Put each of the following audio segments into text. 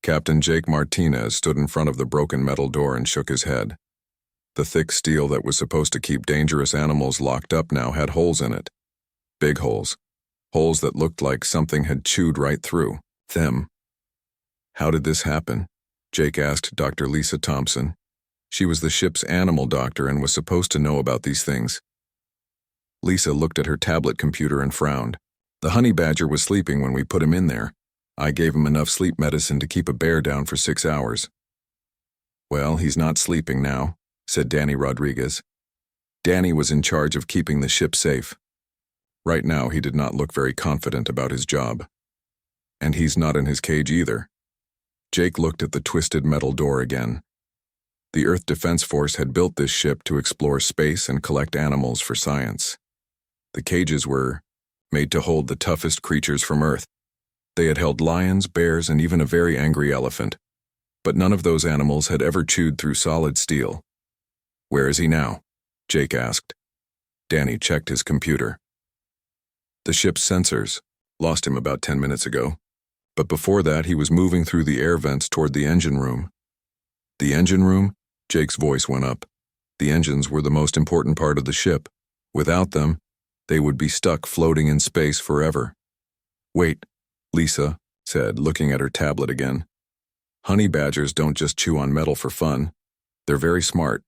Captain Jake Martinez stood in front of the broken metal door and shook his head. The thick steel that was supposed to keep dangerous animals locked up now had holes in it. Big holes. Holes that looked like something had chewed right through them. How did this happen? Jake asked Dr. Lisa Thompson. She was the ship's animal doctor and was supposed to know about these things. Lisa looked at her tablet computer and frowned. The honey badger was sleeping when we put him in there. I gave him enough sleep medicine to keep a bear down for 6 hours. Well, he's not sleeping now, said Danny Rodriguez. Danny was in charge of keeping the ship safe. Right now, he did not look very confident about his job. And he's not in his cage either. Jake looked at the twisted metal door again. The Earth Defense Force had built this ship to explore space and collect animals for science. The cages were made to hold the toughest creatures from Earth. They had held lions, bears, and even a very angry elephant. But none of those animals had ever chewed through solid steel. Where is he now? Jake asked. Danny checked his computer. The ship's sensors lost him about 10 minutes ago. But before that, he was moving through the air vents toward the engine room. The engine room? Jake's voice went up. The engines were the most important part of the ship. Without them, they would be stuck floating in space forever. Wait, Lisa said, looking at her tablet again. Honey badgers don't just chew on metal for fun. They're very smart.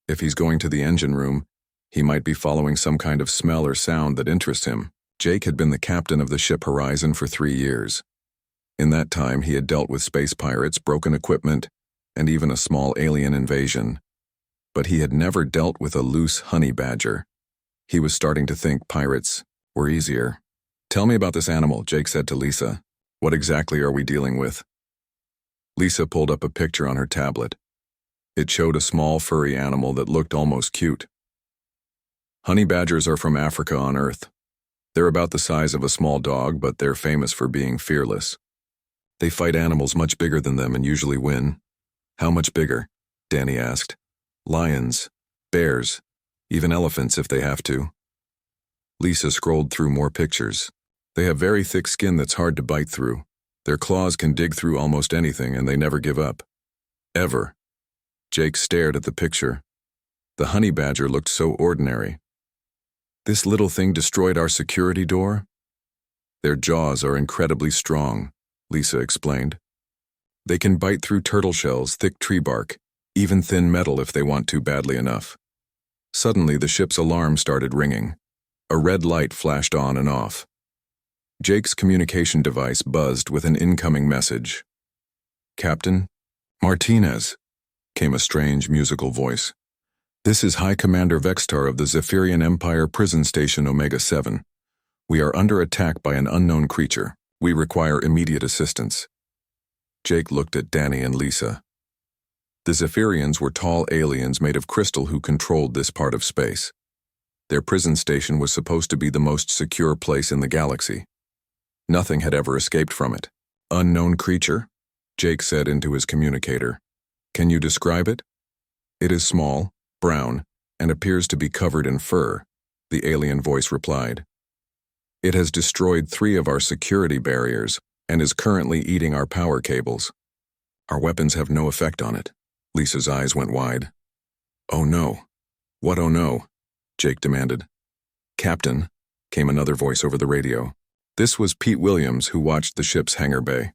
If he's going to the engine room, he might be following some kind of smell or sound that interests him. Jake had been the captain of the ship Horizon for 3 years. In that time, he had dealt with space pirates, broken equipment, and even a small alien invasion. But he had never dealt with a loose honey badger. He was starting to think pirates were easier. Tell me about this animal, Jake said to Lisa. What exactly are we dealing with? Lisa pulled up a picture on her tablet. It showed a small furry animal that looked almost cute. Honey badgers are from Africa on Earth. They're about the size of a small dog, but they're famous for being fearless. They fight animals much bigger than them and usually win. How much bigger? Danny asked. Lions, bears, even elephants if they have to. Lisa scrolled through more pictures. They have very thick skin that's hard to bite through. Their claws can dig through almost anything and they never give up. Ever. Jake stared at the picture. The honey badger looked so ordinary. This little thing destroyed our security door? Their jaws are incredibly strong, Lisa explained. They can bite through turtle shells, thick tree bark, even thin metal if they want to badly enough. Suddenly, the ship's alarm started ringing. A red light flashed on and off. Jake's communication device buzzed with an incoming message. Captain Martinez, came a strange musical voice. This is High Commander Vextar of the Zephyrian Empire Prison Station Omega-7. We are under attack by an unknown creature. We require immediate assistance. Jake looked at Danny and Lisa. The Zephyrians were tall aliens made of crystal who controlled this part of space. Their prison station was supposed to be the most secure place in the galaxy. Nothing had ever escaped from it. Unknown creature? Jake said into his communicator. Can you describe it? It is small, brown, and appears to be covered in fur, the alien voice replied. It has destroyed 3 of our security barriers and is currently eating our power cables. Our weapons have no effect on it. Lisa's eyes went wide. Oh no. What oh no? Jake demanded. Captain, came another voice over the radio. This was Pete Williams, who watched the ship's hangar bay.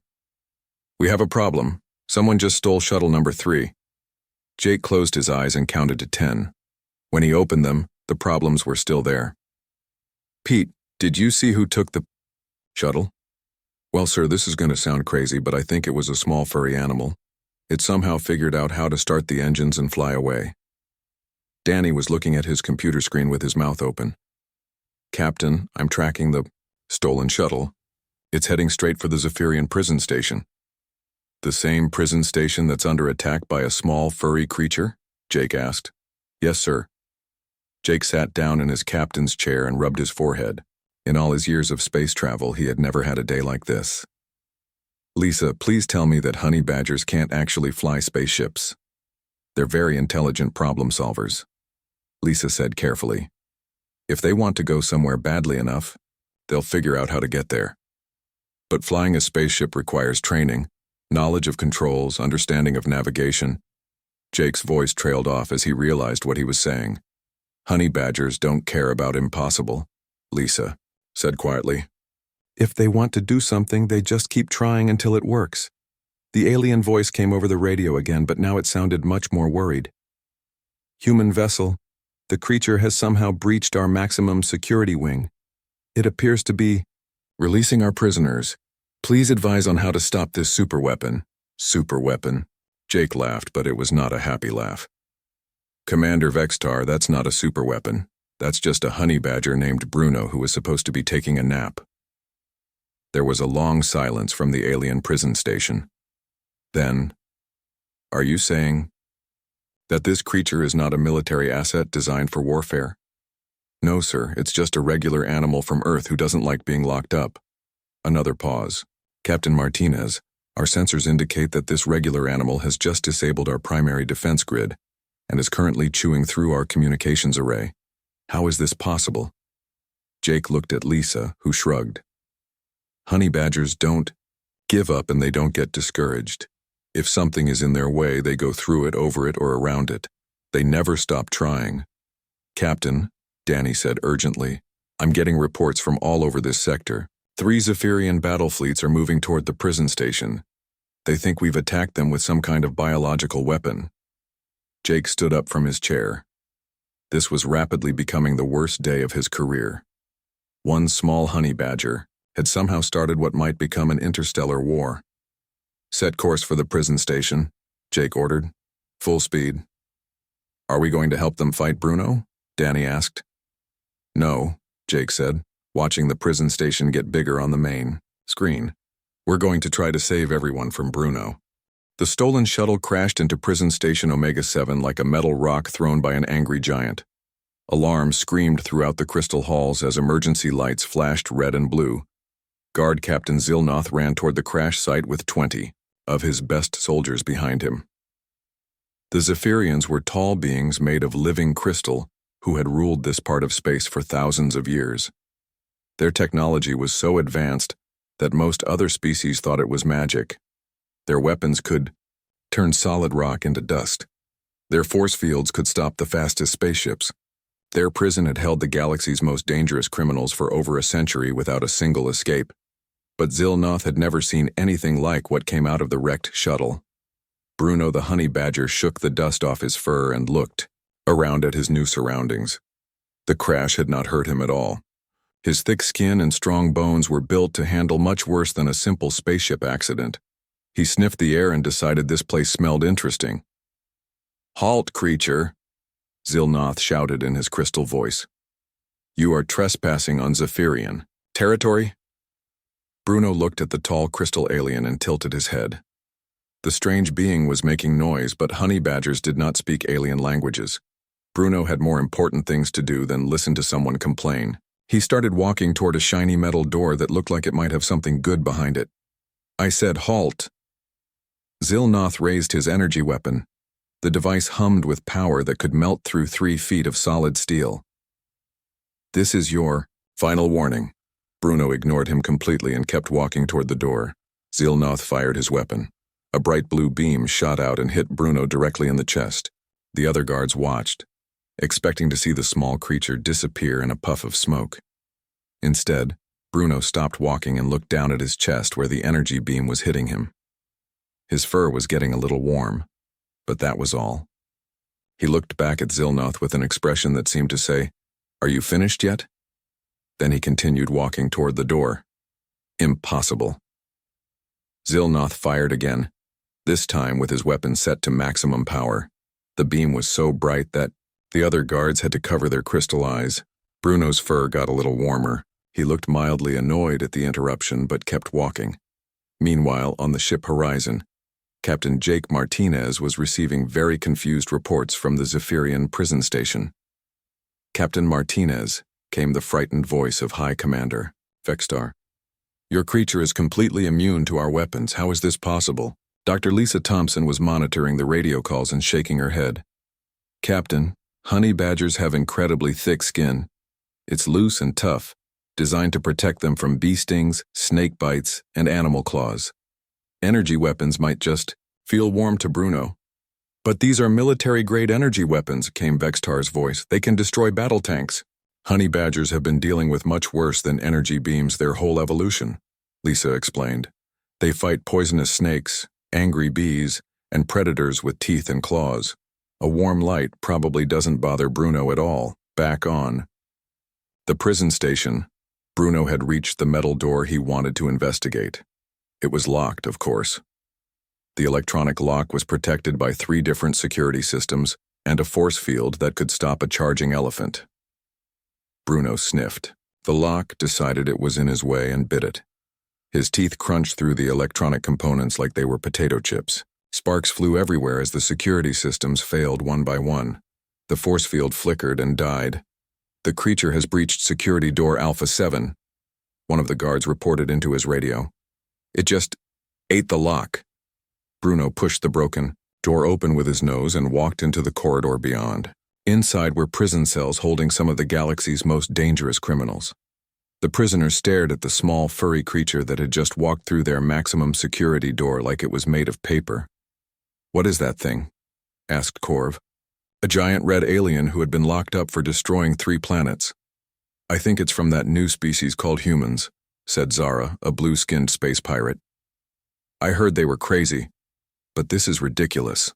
We have a problem. Someone just stole shuttle number 3. Jake closed his eyes and counted to 10. When he opened them, the problems were still there. Pete, did you see who took the shuttle? Well, sir, this is going to sound crazy, but I think it was a small furry animal. It somehow figured out how to start the engines and fly away. Danny was looking at his computer screen with his mouth open. Captain, I'm tracking the stolen shuttle. It's heading straight for the Zephyrian prison station. The same prison station that's under attack by a small furry creature? Jake asked. Yes, sir. Jake sat down in his captain's chair and rubbed his forehead. In all his years of space travel, he had never had a day like this. Lisa, please tell me that honey badgers can't actually fly spaceships. They're very intelligent problem solvers. Lisa said carefully. If they want to go somewhere badly enough, they'll figure out how to get there. But flying a spaceship requires training, Knowledge of controls, understanding of navigation. Jake's voice trailed off as he realized what he was saying. Honey badgers don't care about impossible, Lisa said quietly. If they want to do something, they just keep trying until it works. The alien voice came over the radio again, but now it sounded much more worried. Human vessel, the creature has somehow breached our maximum security wing. It appears to be releasing our prisoners. Please advise on how to stop this superweapon. Superweapon. Jake laughed, but it was not a happy laugh. Commander Vextar, that's not a superweapon. That's just a honey badger named Bruno who was supposed to be taking a nap. There was a long silence from the alien prison station. Then, are you saying that this creature is not a military asset designed for warfare? No, sir, it's just a regular animal from Earth who doesn't like being locked up. Another pause. Captain Martinez, our sensors indicate that this regular animal has just disabled our primary defense grid and is currently chewing through our communications array. How is this possible? Jake looked at Lisa, who shrugged. Honey badgers don't give up and they don't get discouraged. If something is in their way, they go through it, over it, or around it. They never stop trying. Captain, Danny said urgently, I'm getting reports from all over this sector. 3 Zephyrian battle fleets are moving toward the prison station. They think we've attacked them with some kind of biological weapon. Jake stood up from his chair. This was rapidly becoming the worst day of his career. One small honey badger had somehow started what might become an interstellar war. Set course for the prison station, Jake ordered. Full speed. Are we going to help them fight Bruno? Danny asked. No, Jake said, watching the prison station get bigger on the main screen. We're going to try to save everyone from Bruno. The stolen shuttle crashed into prison station Omega-7 like a metal rock thrown by an angry giant. Alarms screamed throughout the crystal halls as emergency lights flashed red and blue. Guard Captain Zilnoth ran toward the crash site with 20 of his best soldiers behind him. The Zephyrians were tall beings made of living crystal who had ruled this part of space for thousands of years. Their technology was so advanced that most other species thought it was magic. Their weapons could turn solid rock into dust. Their force fields could stop the fastest spaceships. Their prison had held the galaxy's most dangerous criminals for over a century without a single escape. But Zilnoth had never seen anything like what came out of the wrecked shuttle. Bruno the honey badger shook the dust off his fur and looked around at his new surroundings. The crash had not hurt him at all. His thick skin and strong bones were built to handle much worse than a simple spaceship accident. He sniffed the air and decided this place smelled interesting. Halt, creature, Zilnoth shouted in his crystal voice. You are trespassing on Zephyrian territory? Bruno looked at the tall crystal alien and tilted his head. The strange being was making noise, but honey badgers did not speak alien languages. Bruno had more important things to do than listen to someone complain. He started walking toward a shiny metal door that looked like it might have something good behind it. I said, halt. Zilnoth raised his energy weapon. The device hummed with power that could melt through 3 feet of solid steel. This is your final warning. Bruno ignored him completely and kept walking toward the door. Zilnoth fired his weapon. A bright blue beam shot out and hit Bruno directly in the chest. The other guards watched, expecting to see the small creature disappear in a puff of smoke. Instead, Bruno stopped walking and looked down at his chest where the energy beam was hitting him. His fur was getting a little warm, but that was all. He looked back at Zilnoth with an expression that seemed to say, Are you finished yet? Then he continued walking toward the door. Impossible. Zilnoth fired again, this time with his weapon set to maximum power. The beam was so bright that the other guards had to cover their crystal eyes. Bruno's fur got a little warmer. He looked mildly annoyed at the interruption but kept walking. Meanwhile, on the ship horizon, Captain Jake Martinez was receiving very confused reports from the Zephyrian prison station. Captain Martinez, came the frightened voice of High Commander Vextar. Your creature is completely immune to our weapons. How is this possible? Dr. Lisa Thompson was monitoring the radio calls and shaking her head. Captain, honey badgers have incredibly thick skin. It's loose and tough, designed to protect them from bee stings, snake bites, and animal claws. Energy weapons might just feel warm to Bruno. But these are military-grade energy weapons, came Vextar's voice. They can destroy battle tanks. Honey badgers have been dealing with much worse than energy beams their whole evolution, Lisa explained. They fight poisonous snakes, angry bees, and predators with teeth and claws. A warm light probably doesn't bother Bruno at all. Back on the prison station, Bruno had reached the metal door he wanted to investigate. It was locked, of course. The electronic lock was protected by 3 different security systems and a force field that could stop a charging elephant. Bruno sniffed. The lock decided it was in his way and bit it. His teeth crunched through the electronic components like they were potato chips. Sparks flew everywhere as the security systems failed one by one. The force field flickered and died. The creature has breached security door Alpha 7, one of the guards reported into his radio. It just ate the lock. Bruno pushed the broken door open with his nose and walked into the corridor beyond. Inside were prison cells holding some of the galaxy's most dangerous criminals. The prisoners stared at the small, furry creature that had just walked through their maximum security door like it was made of paper. "What is that thing?" asked Corv. "A giant red alien who had been locked up for destroying 3 planets. I think it's from that new species called humans," said Zara, a blue-skinned space pirate. "I heard they were crazy, but this is ridiculous."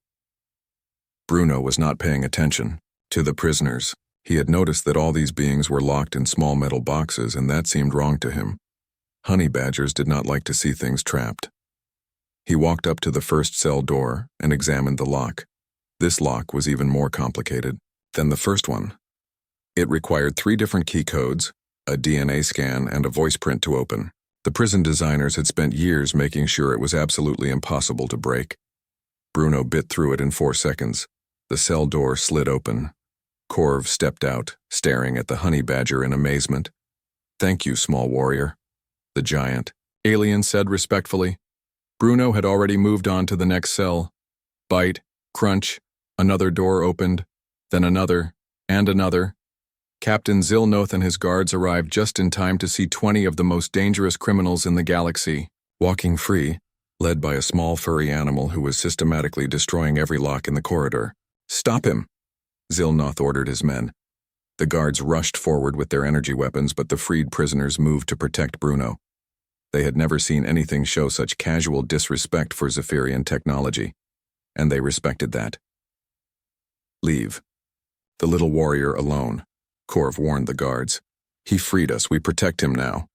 Bruno was not paying attention to the prisoners. He had noticed that all these beings were locked in small metal boxes, and that seemed wrong to him. Honey badgers did not like to see things trapped. He walked up to the first cell door and examined the lock. This lock was even more complicated than the first one. It required 3 different key codes, a DNA scan, and a voice print to open. The prison designers had spent years making sure it was absolutely impossible to break. Bruno bit through it in 4 seconds. The cell door slid open. Corv stepped out, staring at the honey badger in amazement. "Thank you, small warrior," the giant alien said respectfully. Bruno had already moved on to the next cell. Bite, crunch, another door opened, then another, and another. Captain Zilnoth and his guards arrived just in time to see 20 of the most dangerous criminals in the galaxy, walking free, led by a small furry animal who was systematically destroying every lock in the corridor. "Stop him!" Zilnoth ordered his men. The guards rushed forward with their energy weapons, but the freed prisoners moved to protect Bruno. They had never seen anything show such casual disrespect for Zephyrian technology, and they respected that. "Leave the little warrior alone," Corv warned the guards. "He freed us. We protect him now."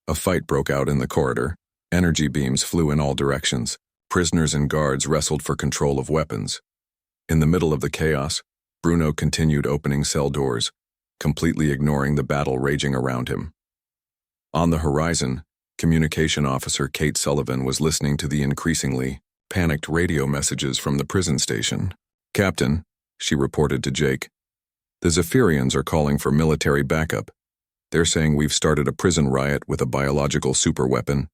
A fight broke out in the corridor. Energy beams flew in all directions. Prisoners and guards wrestled for control of weapons. In the middle of the chaos, Bruno continued opening cell doors, completely ignoring the battle raging around him. On the horizon, Communication Officer Kate Sullivan was listening to the increasingly panicked radio messages from the prison station. "Captain," she reported to Jake, "the Zephyrians are calling for military backup. They're saying we've started a prison riot with a biological superweapon."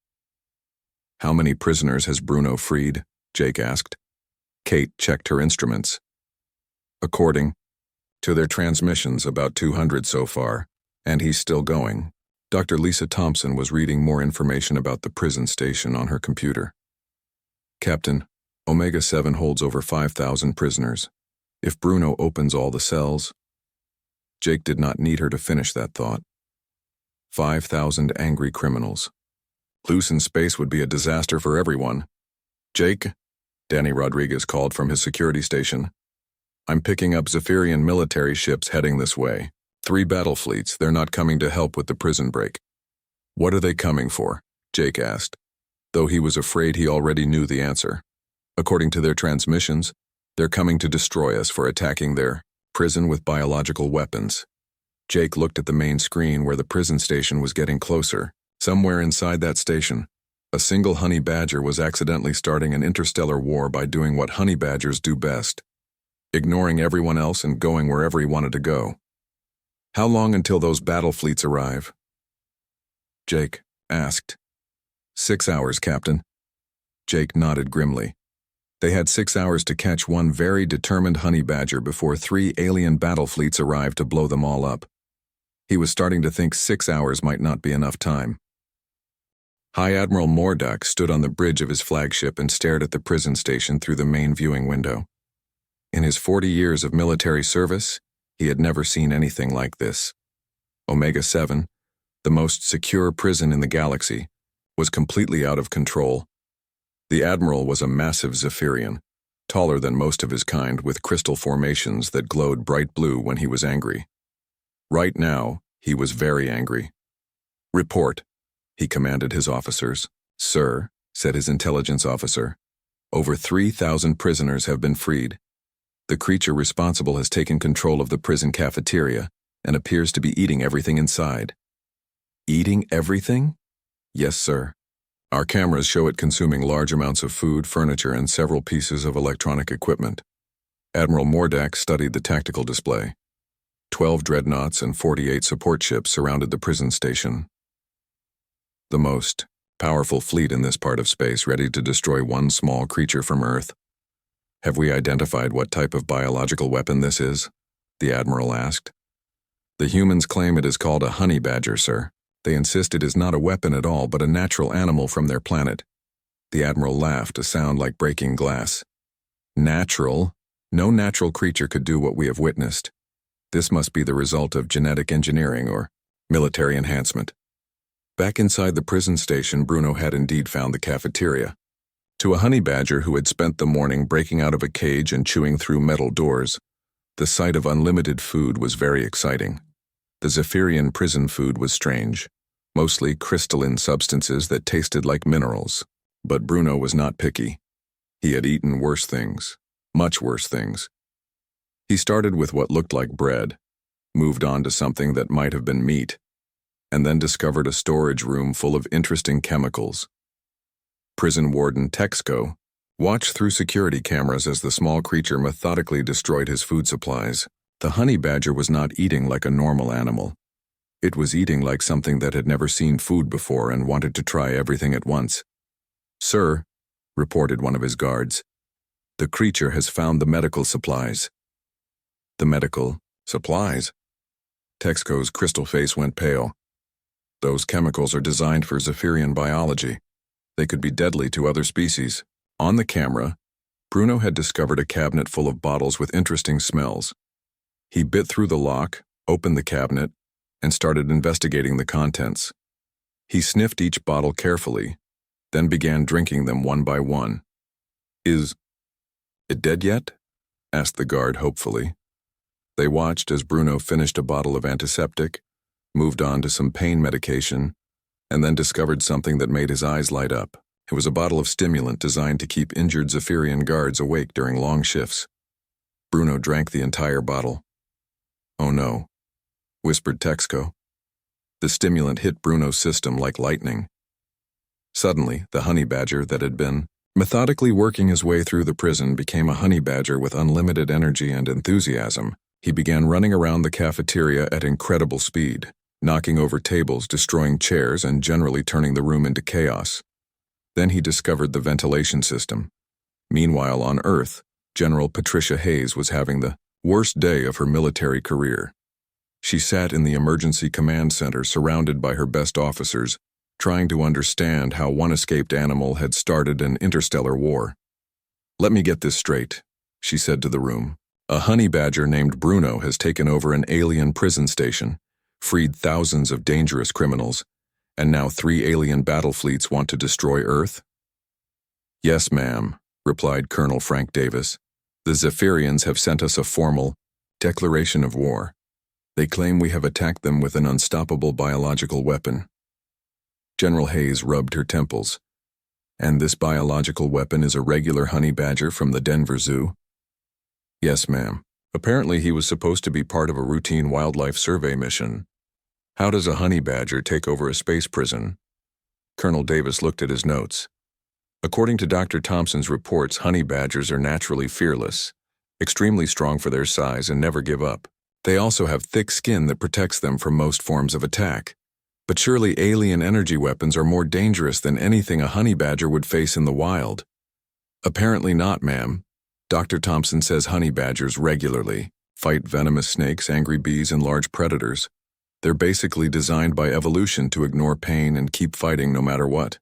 "How many prisoners has Bruno freed?" Jake asked. Kate checked her instruments. "According to their transmissions, about 200 so far, and he's still going." Dr. Lisa Thompson was reading more information about the prison station on her computer. "Captain, Omega-7 holds over 5,000 prisoners. If Bruno opens all the cells..." Jake did not need her to finish that thought. 5,000 angry criminals. Loose in space would be a disaster for everyone. "Jake," Danny Rodriguez called from his security station, "I'm picking up Zephyrian military ships heading this way. 3 battle fleets. They're not coming to help with the prison break." "What are they coming for?" Jake asked, though he was afraid he already knew the answer. "According to their transmissions, they're coming to destroy us for attacking their prison with biological weapons." Jake looked at the main screen where the prison station was getting closer. Somewhere inside that station, a single honey badger was accidentally starting an interstellar war by doing what honey badgers do best: ignoring everyone else and going wherever he wanted to go. "How long until those battle fleets arrive?" Jake asked. 6 hours, Captain." Jake nodded grimly. They had 6 hours to catch one very determined honey badger before 3 alien battle fleets arrived to blow them all up. He was starting to think 6 hours might not be enough time. High Admiral Morduck stood on the bridge of his flagship and stared at the prison station through the main viewing window. In his 40 years of military service, he had never seen anything like this. Omega-7, the most secure prison in the galaxy, was completely out of control. The Admiral was a massive Zephyrian, taller than most of his kind, with crystal formations that glowed bright blue when he was angry. Right now, he was very angry. "Report," he commanded his officers. "Sir," said his intelligence officer, "over 3,000 prisoners have been freed. The creature responsible has taken control of the prison cafeteria and appears to be eating everything inside." "Eating everything?" "Yes, sir. Our cameras show it consuming large amounts of food, furniture, and several pieces of electronic equipment." Admiral Morduck studied the tactical display. 12 dreadnoughts and 48 support ships surrounded the prison station. The most powerful fleet in this part of space, ready to destroy one small creature from Earth. "Have we identified what type of biological weapon this is?" the Admiral asked. "The humans claim it is called a honey badger, sir. They insist it is not a weapon at all, but a natural animal from their planet." The Admiral laughed, a sound like breaking glass. "Natural? No natural creature could do what we have witnessed. This must be the result of genetic engineering or military enhancement." Back inside the prison station, Bruno had indeed found the cafeteria. To a honey badger who had spent the morning breaking out of a cage and chewing through metal doors, the sight of unlimited food was very exciting. The Zephyrian prison food was strange, mostly crystalline substances that tasted like minerals. But Bruno was not picky. He had eaten worse things, much worse things. He started with what looked like bread, moved on to something that might have been meat, and then discovered a storage room full of interesting chemicals. Prison warden Texco watched through security cameras as the small creature methodically destroyed his food supplies. The honey badger was not eating like a normal animal. It was eating like something that had never seen food before and wanted to try everything at once. "Sir," reported one of his guards, "the creature has found the medical supplies." "The medical supplies?" Texco's crystal face went pale. "Those chemicals are designed for Zephyrian biology. They could be deadly to other species." On the camera, Bruno had discovered a cabinet full of bottles with interesting smells. He bit through the lock, opened the cabinet, and started investigating the contents. He sniffed each bottle carefully, then began drinking them one by one. "Is it dead yet?" asked the guard hopefully. They watched as Bruno finished a bottle of antiseptic, moved on to some pain medication, and then discovered something that made his eyes light up. It was a bottle of stimulant designed to keep injured Zephyrian guards awake during long shifts. Bruno drank the entire bottle. "Oh no," whispered Texco. The stimulant hit Bruno's system like lightning. Suddenly, the honey badger that had been methodically working his way through the prison became a honey badger with unlimited energy and enthusiasm. He began running around the cafeteria at incredible speed, knocking over tables, destroying chairs, and generally turning the room into chaos. Then he discovered the ventilation system. Meanwhile, on Earth, General Patricia Hayes was having the worst day of her military career. She sat in the emergency command center surrounded by her best officers, trying to understand how one escaped animal had started an interstellar war. "Let me get this straight," she said to the room. "A honey badger named Bruno has taken over an alien prison station, freed thousands of dangerous criminals, and now 3 alien battle fleets want to destroy Earth?" "Yes, ma'am," replied Colonel Frank Davis. "The Zephyrians have sent us a formal declaration of war. They claim we have attacked them with an unstoppable biological weapon." General Hayes rubbed her temples. "And this biological weapon is a regular honey badger from the Denver Zoo?" "Yes, ma'am. Apparently he was supposed to be part of a routine wildlife survey mission. How does a honey badger take over a space prison?" Colonel Davis looked at his notes. "According to Dr. Thompson's reports, honey badgers are naturally fearless, extremely strong for their size, and never give up. They also have thick skin that protects them from most forms of attack. But surely alien energy weapons are more dangerous than anything a honey badger would face in the wild." "Apparently not, ma'am. Dr. Thompson says honey badgers regularly fight venomous snakes, angry bees, and large predators. They're basically designed by evolution to ignore pain and keep fighting no matter what.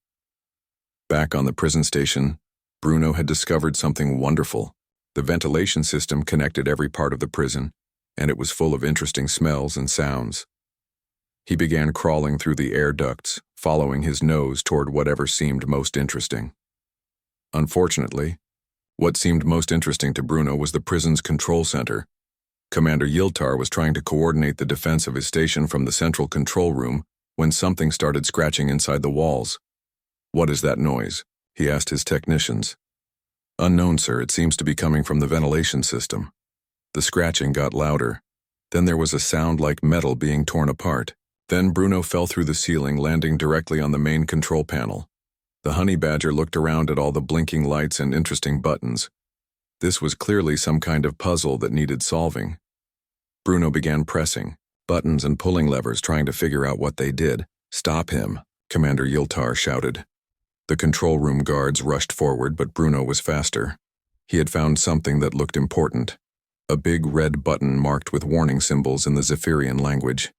Back on the prison station, Bruno had discovered something wonderful. The ventilation system connected every part of the prison, and it was full of interesting smells and sounds. He began crawling through the air ducts, following his nose toward whatever seemed most interesting. Unfortunately, what seemed most interesting to Bruno was the prison's control center. Commander Yiltar was trying to coordinate the defense of his station from the central control room when something started scratching inside the walls. "What is that noise?" he asked his technicians. "Unknown, sir. It seems to be coming from the ventilation system." The scratching got louder. Then there was a sound like metal being torn apart. Then Bruno fell through the ceiling, landing directly on the main control panel. The honey badger looked around at all the blinking lights and interesting buttons. This was clearly some kind of puzzle that needed solving. Bruno began pressing buttons and pulling levers, trying to figure out what they did. "Stop him," Commander Yiltar shouted. The control room guards rushed forward, but Bruno was faster. He had found something that looked important. A big red button marked with warning symbols in the Zephyrian language.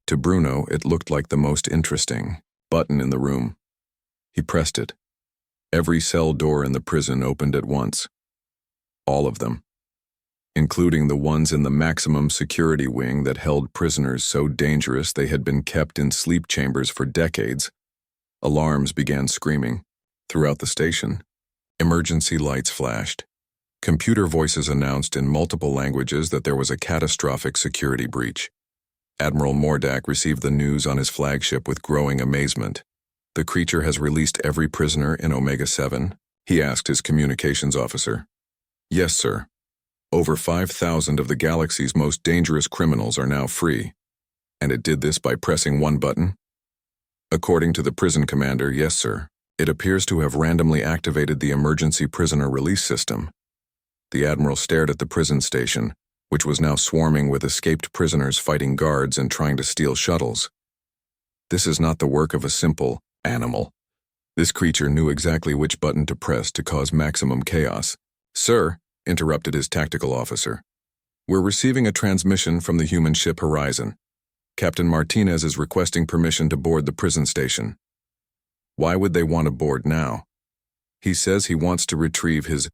To Bruno, it looked like the most interesting button in the room. He pressed it. Every cell door in the prison opened at once. All of them, including the ones in the maximum security wing that held prisoners so dangerous they had been kept in sleep chambers for decades. Alarms began screaming. Throughout the station, emergency lights flashed. Computer voices announced in multiple languages that there was a catastrophic security breach. Admiral Mordak received the news on his flagship with growing amazement. "The creature has released every prisoner in Omega 7, he asked his communications officer. "Yes, sir. Over 5,000 of the galaxy's most dangerous criminals are now free. And it did this by pressing one button?" "According to the prison commander, yes, sir. It appears to have randomly activated the emergency prisoner release system." The Admiral stared at the prison station, which was now swarming with escaped prisoners fighting guards and trying to steal shuttles. This is not the work of a simple animal. This creature knew exactly which button to press to cause maximum chaos. "Sir," interrupted his tactical officer, "we're receiving a transmission from the human ship Horizon. Captain Martinez is requesting permission to board the prison station." "Why would they want to board now?" "He says he wants to retrieve his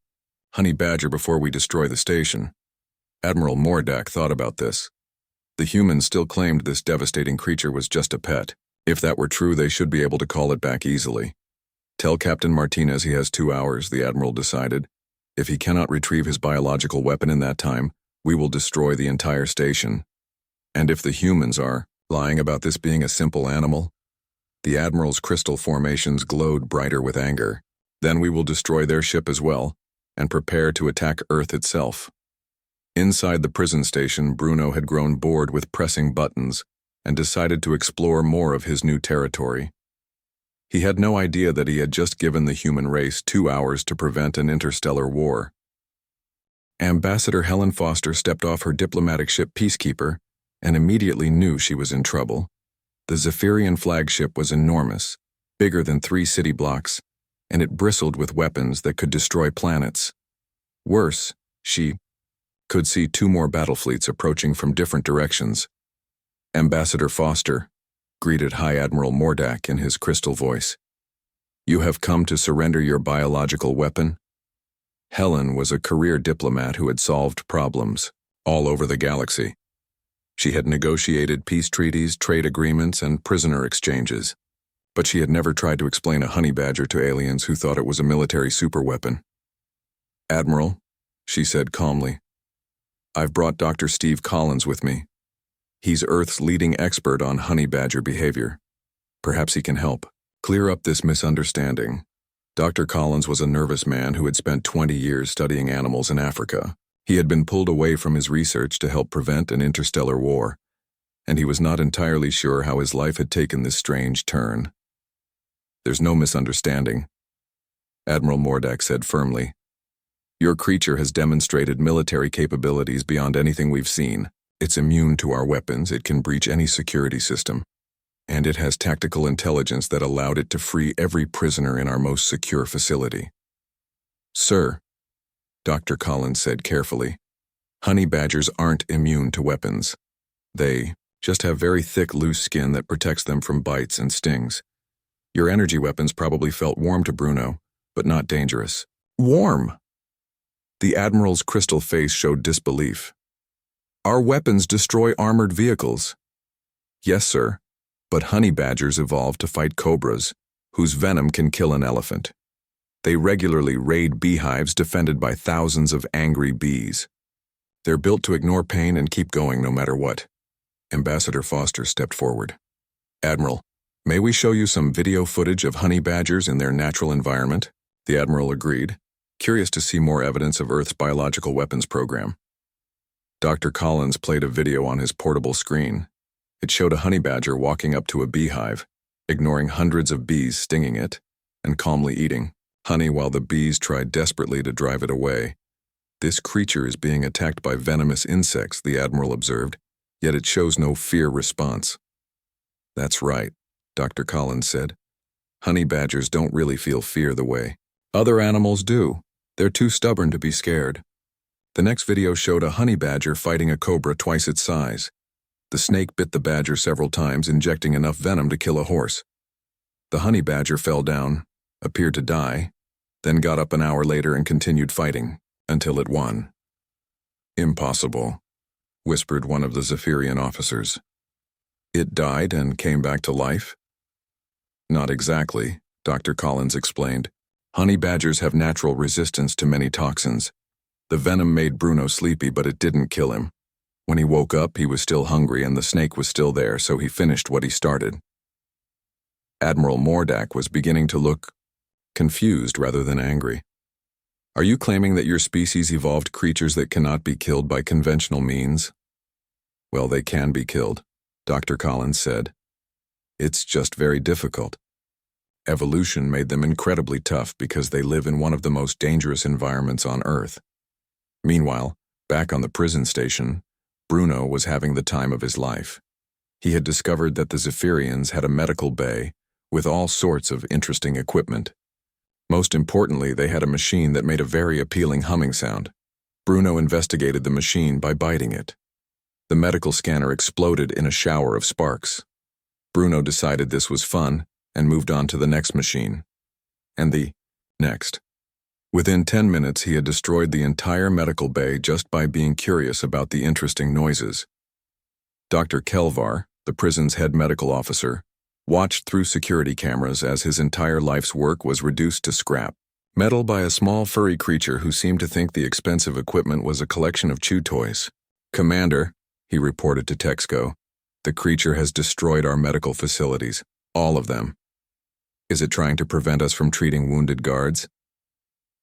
honey badger before we destroy the station." Admiral Mordak thought about this. The humans still claimed this devastating creature was just a pet. If that were true, they should be able to call it back easily. "Tell Captain Martinez he has 2 hours, the Admiral decided. "If he cannot retrieve his biological weapon in that time, we will destroy the entire station. And if the humans are lying about this being a simple animal?" The Admiral's crystal formations glowed brighter with anger. "Then we will destroy their ship as well, and prepare to attack Earth itself." Inside the prison station, Bruno had grown bored with pressing buttons and decided to explore more of his new territory. He had no idea that he had just given the human race 2 hours to prevent an interstellar war. Ambassador Helen Foster stepped off her diplomatic ship Peacekeeper and immediately knew she was in trouble. The Zephyrian flagship was enormous, bigger than 3 city blocks, and it bristled with weapons that could destroy planets. Worse, she could see 2 more battle fleets approaching from different directions. "Ambassador Foster," greeted High Admiral Mordak in his crystal voice. "You have come to surrender your biological weapon?" Helen was a career diplomat who had solved problems all over the galaxy. She had negotiated peace treaties, trade agreements, and prisoner exchanges. But she had never tried to explain a honey badger to aliens who thought it was a military superweapon. "Admiral," she said calmly, "I've brought Dr. Steve Collins with me. He's Earth's leading expert on honey badger behavior. Perhaps he can help clear up this misunderstanding." Dr. Collins was a nervous man who had spent 20 years studying animals in Africa. He had been pulled away from his research to help prevent an interstellar war, and he was not entirely sure how his life had taken this strange turn. "There's no misunderstanding," Admiral Mordak said firmly. "Your creature has demonstrated military capabilities beyond anything we've seen. It's immune to our weapons, it can breach any security system, and it has tactical intelligence that allowed it to free every prisoner in our most secure facility." "Sir," Dr. Collins said carefully, "honey badgers aren't immune to weapons. They," just have very thick, loose skin that protects them from bites and stings. Your energy weapons probably felt warm to Bruno, but not dangerous. Warm! The Admiral's crystal face showed disbelief. Our weapons destroy armored vehicles. Yes, sir, but honey badgers evolved to fight cobras, whose venom can kill an elephant. They regularly raid beehives defended by thousands of angry bees. They're built to ignore pain and keep going no matter what. Ambassador Foster stepped forward. Admiral, may we show you some video footage of honey badgers in their natural environment? The Admiral agreed, curious to see more evidence of Earth's biological weapons program. Dr. Collins played a video on his portable screen. It showed a honey badger walking up to a beehive, ignoring hundreds of bees stinging it, and calmly eating honey while the bees tried desperately to drive it away. This creature is being attacked by venomous insects, the Admiral observed, yet it shows no fear response. That's right, Dr. Collins said. Honey badgers don't really feel fear the way other animals do. They're too stubborn to be scared. The next video showed a honey badger fighting a cobra twice its size. The snake bit the badger several times, injecting enough venom to kill a horse. The honey badger fell down, appeared to die, then got up an hour later and continued fighting, until it won. Impossible, whispered one of the Zephyrian officers. It died and came back to life? Not exactly, Dr. Collins explained. Honey badgers have natural resistance to many toxins. The venom made Bruno sleepy, but it didn't kill him. When he woke up, he was still hungry and the snake was still there, so he finished what he started. Admiral Mordak was beginning to look confused rather than angry. Are you claiming that your species evolved creatures that cannot be killed by conventional means? Well, they can be killed, Dr. Collins said. It's just very difficult. Evolution made them incredibly tough because they live in one of the most dangerous environments on Earth. Meanwhile, back on the prison station, Bruno was having the time of his life. He had discovered that the Zephyrians had a medical bay with all sorts of interesting equipment. Most importantly, they had a machine that made a very appealing humming sound. Bruno investigated the machine by biting it. The medical scanner exploded in a shower of sparks. Bruno decided this was fun and moved on to the next machine. And the next. Within 10 minutes, he had destroyed the entire medical bay just by being curious about the interesting noises. Dr. Kelvar, the prison's head medical officer, watched through security cameras as his entire life's work was reduced to scrap metal by a small furry creature who seemed to think the expensive equipment was a collection of chew toys. Commander, he reported to Texco, the creature has destroyed our medical facilities, all of them. Is it trying to prevent us from treating wounded guards?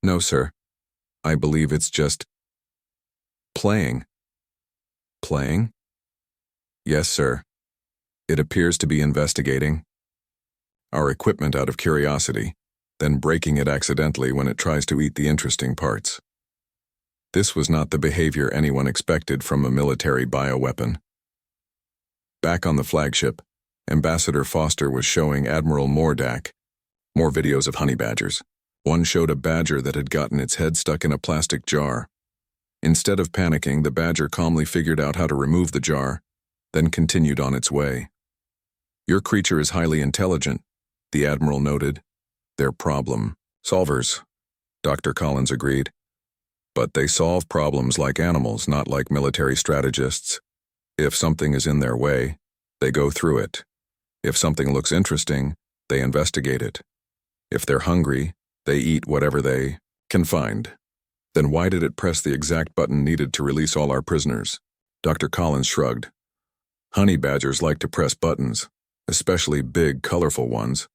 No, sir. I believe it's just playing. Playing? Yes, sir. It appears to be investigating our equipment out of curiosity, then breaking it accidentally when it tries to eat the interesting parts. This was not the behavior anyone expected from a military bioweapon. Back on the flagship, Ambassador Foster was showing Admiral Mordak more videos of honey badgers. One showed a badger that had gotten its head stuck in a plastic jar. Instead of panicking, the badger calmly figured out how to remove the jar, then continued on its way. Your creature is highly intelligent, the Admiral noted. They're problem solvers, Dr. Collins agreed. But they solve problems like animals, not like military strategists. If something is in their way, they go through it. If something looks interesting, they investigate it. If they're hungry, they eat whatever they can find. Then why did it press the exact button needed to release all our prisoners? Dr. Collins shrugged. Honey badgers like to press buttons, especially big, colorful ones.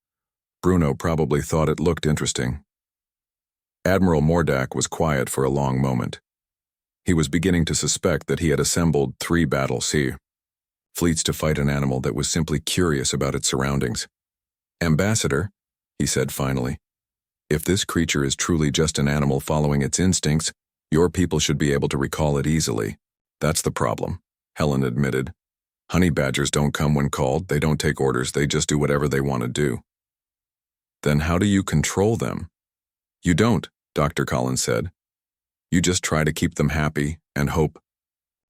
Bruno probably thought it looked interesting. Admiral Mordak was quiet for a long moment. He was beginning to suspect that he had assembled 3 battle fleets to fight an animal that was simply curious about its surroundings. Ambassador, he said finally, if this creature is truly just an animal following its instincts, your people should be able to recall it easily. That's the problem, Helen admitted. Honey badgers don't come when called, they don't take orders, they just do whatever they want to do. Then how do you control them? You don't, Dr. Collins said. You just try to keep them happy and hope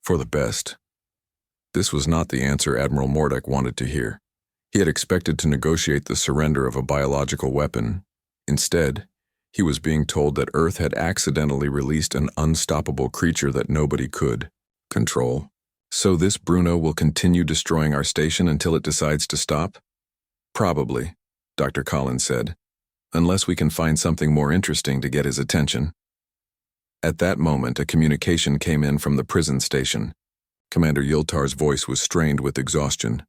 for the best. This was not the answer Admiral Mordek wanted to hear. He had expected to negotiate the surrender of a biological weapon. Instead, he was being told that Earth had accidentally released an unstoppable creature that nobody could control. So this Bruno will continue destroying our station until it decides to stop? Probably, Dr. Collins said, unless we can find something more interesting to get his attention. At that moment, a communication came in from the prison station. Commander Yiltar's voice was strained with exhaustion.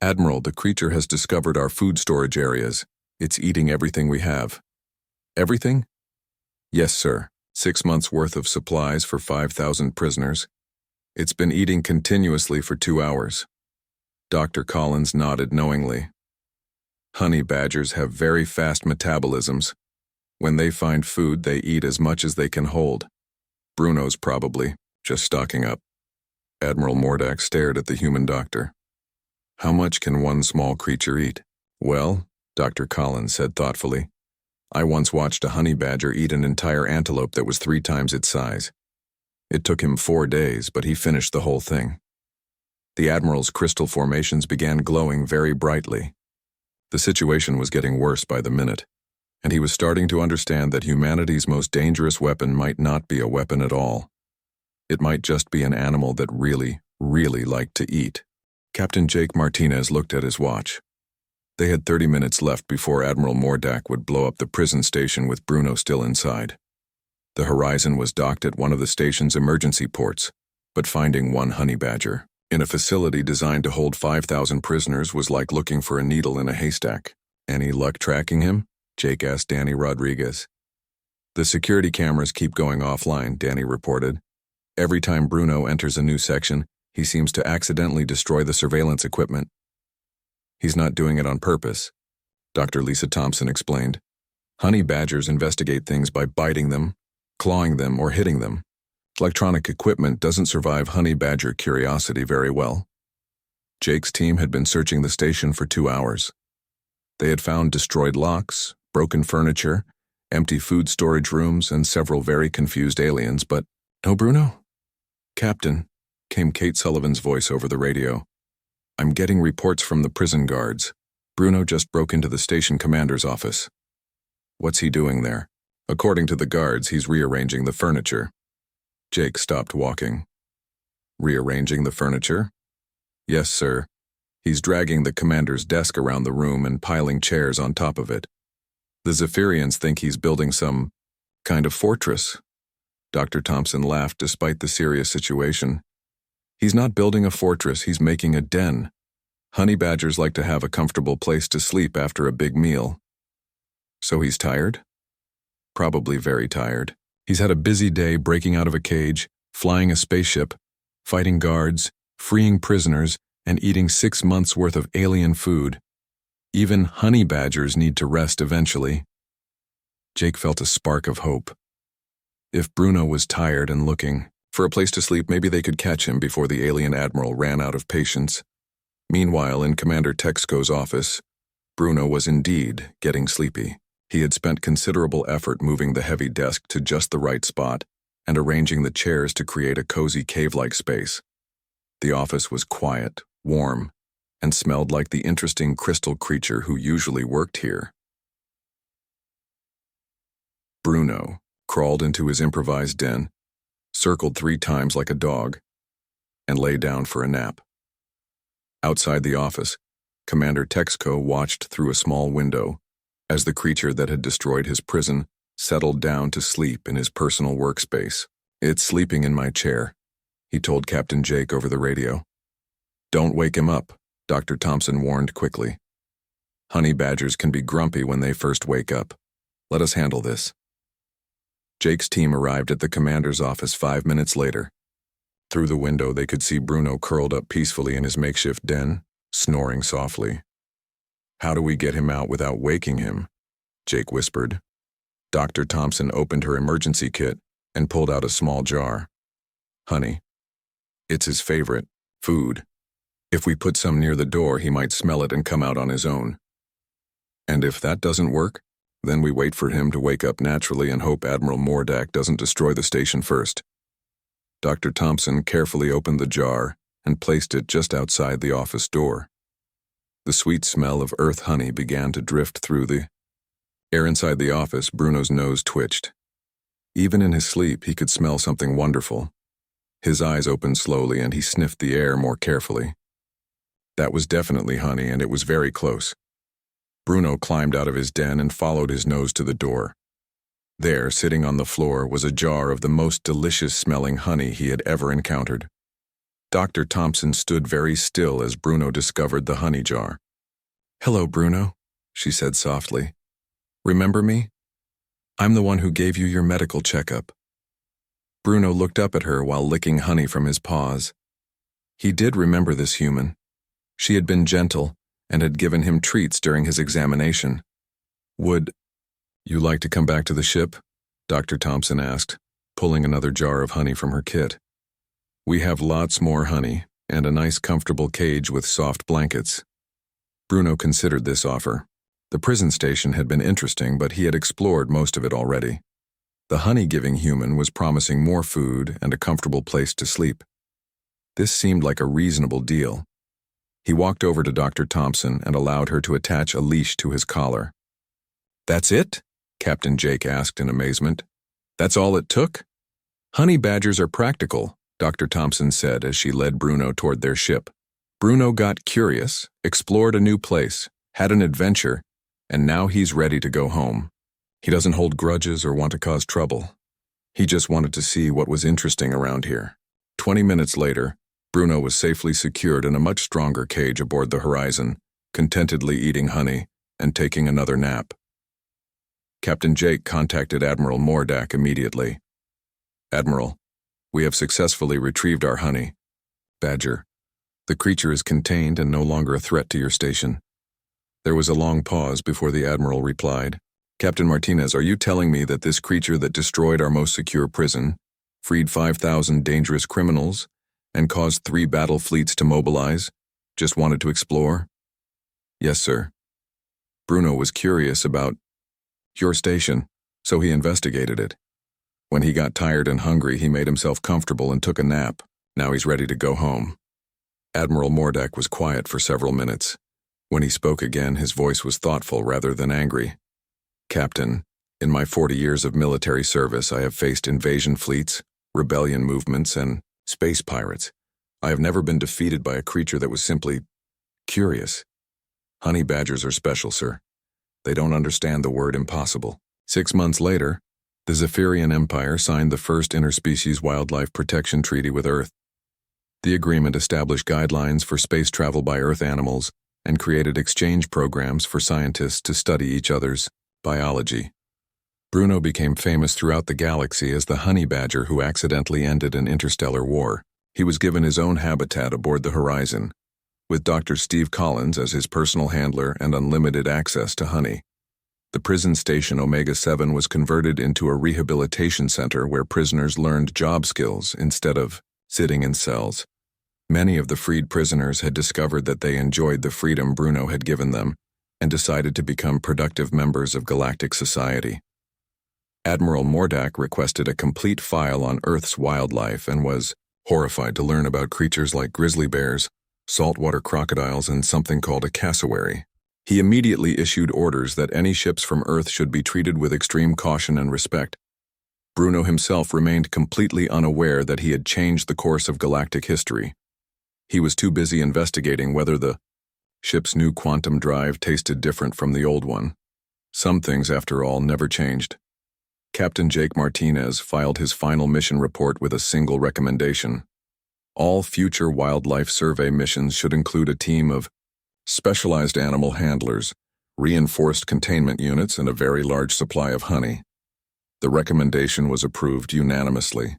Admiral, the creature has discovered our food storage areas. It's eating everything we have. Everything? Yes, sir. 6 months' worth of supplies for 5,000 prisoners. It's been eating continuously for 2 hours. Dr. Collins nodded knowingly. Honey badgers have very fast metabolisms. When they find food, they eat as much as they can hold. Bruno's probably just stocking up. Admiral Mordak stared at the human doctor. How much can one small creature eat? Well, Dr. Collins said thoughtfully, I once watched a honey badger eat an entire antelope that was 3 times its size. It took him 4 days, but he finished the whole thing. The Admiral's crystal formations began glowing very brightly. The situation was getting worse by the minute, and he was starting to understand that humanity's most dangerous weapon might not be a weapon at all. It might just be an animal that really, really liked to eat. Captain Jake Martinez looked at his watch. They had 30 minutes left before Admiral Mordak would blow up the prison station with Bruno still inside. The Horizon was docked at one of the station's emergency ports, but finding one honey badger in a facility designed to hold 5,000 prisoners was like looking for a needle in a haystack. Any luck tracking him? Jake asked Danny Rodriguez. The security cameras keep going offline, Danny reported. Every time Bruno enters a new section, he seems to accidentally destroy the surveillance equipment. He's not doing it on purpose, Dr. Lisa Thompson explained. Honey badgers investigate things by biting them, clawing them, or hitting them. Electronic equipment doesn't survive honey badger curiosity very well. Jake's team had been searching the station for 2 hours. They had found destroyed locks, broken furniture, empty food storage rooms, and several very confused aliens, but no Bruno? Captain, came Kate Sullivan's voice over the radio. I'm getting reports from the prison guards. Bruno just broke into the station commander's office. What's he doing there? According to the guards, he's rearranging the furniture. Jake stopped walking. Rearranging the furniture? Yes, sir. He's dragging the commander's desk around the room and piling chairs on top of it. The Zephyrians think he's building some kind of fortress. Dr. Thompson laughed despite the serious situation. He's not building a fortress, he's making a den. Honey badgers like to have a comfortable place to sleep after a big meal. So he's tired? Probably very tired. He's had a busy day breaking out of a cage, flying a spaceship, fighting guards, freeing prisoners, and eating 6 months' worth of alien food. Even honey badgers need to rest eventually. Jake felt a spark of hope. If Bruno was tired and looking for a place to sleep, maybe they could catch him before the alien admiral ran out of patience. Meanwhile, in Commander Texco's office, Bruno was indeed getting sleepy. He had spent considerable effort moving the heavy desk to just the right spot and arranging the chairs to create a cozy cave-like space. The office was quiet, warm, and smelled like the interesting crystal creature who usually worked here. Bruno crawled into his improvised den, circled 3 times like a dog, and lay down for a nap. Outside the office, Commander Texco watched through a small window as the creature that had destroyed his prison settled down to sleep in his personal workspace. It's sleeping in my chair, he told Captain Jake over the radio. Don't wake him up, Dr. Thompson warned quickly. Honey badgers can be grumpy when they first wake up. Let us handle this. Jake's team arrived at the commander's office 5 minutes later. Through the window, they could see Bruno curled up peacefully in his makeshift den, snoring softly. How do we get him out without waking him? Jake whispered. Dr. Thompson opened her emergency kit and pulled out a small jar. Honey. It's his favorite, food. If we put some near the door, he might smell it and come out on his own. And if that doesn't work, then we wait for him to wake up naturally and hope Admiral Mordak doesn't destroy the station first. Dr. Thompson carefully opened the jar and placed it just outside the office door. The sweet smell of earth honey began to drift through the air inside the office. Bruno's nose twitched. Even in his sleep, he could smell something wonderful. His eyes opened slowly and he sniffed the air more carefully. That was definitely honey, and it was very close. Bruno climbed out of his den and followed his nose to the door. There, sitting on the floor, was a jar of the most delicious-smelling honey he had ever encountered. Dr. Thompson stood very still as Bruno discovered the honey jar. "Hello, Bruno," she said softly. "Remember me? I'm the one who gave you your medical checkup." Bruno looked up at her while licking honey from his paws. He did remember this human. She had been gentle and had given him treats during his examination. "Would you like to come back to the ship?" Dr. Thompson asked, pulling another jar of honey from her kit. "We have lots more honey and a nice comfortable cage with soft blankets." Bruno considered this offer. The prison station had been interesting, but he had explored most of it already. The honey-giving human was promising more food and a comfortable place to sleep. This seemed like a reasonable deal. He walked over to Dr. Thompson and allowed her to attach a leash to his collar. "That's it?" Captain Jake asked in amazement. "That's all it took?" "Honey badgers are practical," Dr. Thompson said as she led Bruno toward their ship. Bruno got curious, explored a new place, had an adventure, and now he's ready to go home. He doesn't hold grudges or want to cause trouble. He just wanted to see what was interesting around here. 20 minutes later, Bruno was safely secured in a much stronger cage aboard the Horizon, contentedly eating honey and taking another nap. Captain Jake contacted Admiral Mordak immediately. "Admiral, we have successfully retrieved our honey. Badger, the creature is contained and no longer a threat to your station." There was a long pause before the Admiral replied. "Captain Martinez, are you telling me that this creature that destroyed our most secure prison, freed 5,000 dangerous criminals, and caused 3 battle fleets to mobilize, just wanted to explore?" "Yes, sir." Bruno was curious about your station, so he investigated it. When he got tired and hungry, he made himself comfortable and took a nap. Now he's ready to go home. Admiral Mordak was quiet for several minutes. When he spoke again, his voice was thoughtful rather than angry. "Captain, in my 40 years of military service, I have faced invasion fleets, rebellion movements, and space pirates. I have never been defeated by a creature that was simply curious. Honey badgers are special, sir. They don't understand the word impossible." 6 months later, the Zephyrian Empire signed the first interspecies wildlife protection treaty with Earth. The agreement established guidelines for space travel by Earth animals and created exchange programs for scientists to study each other's biology. Bruno became famous throughout the galaxy as the honey badger who accidentally ended an interstellar war. He was given his own habitat aboard the Horizon, with Dr. Steve Collins as his personal handler and unlimited access to honey. The prison station Omega-7 was converted into a rehabilitation center where prisoners learned job skills instead of sitting in cells. Many of the freed prisoners had discovered that they enjoyed the freedom Bruno had given them and decided to become productive members of galactic society. Admiral Mordak requested a complete file on Earth's wildlife and was horrified to learn about creatures like grizzly bears, saltwater crocodiles, and something called a cassowary. He immediately issued orders that any ships from Earth should be treated with extreme caution and respect. Bruno himself remained completely unaware that he had changed the course of galactic history. He was too busy investigating whether the ship's new quantum drive tasted different from the old one. Some things, after all, never changed. Captain Jake Martinez filed his final mission report with a single recommendation. All future wildlife survey missions should include a team of specialized animal handlers, reinforced containment units, and a very large supply of honey. The recommendation was approved unanimously.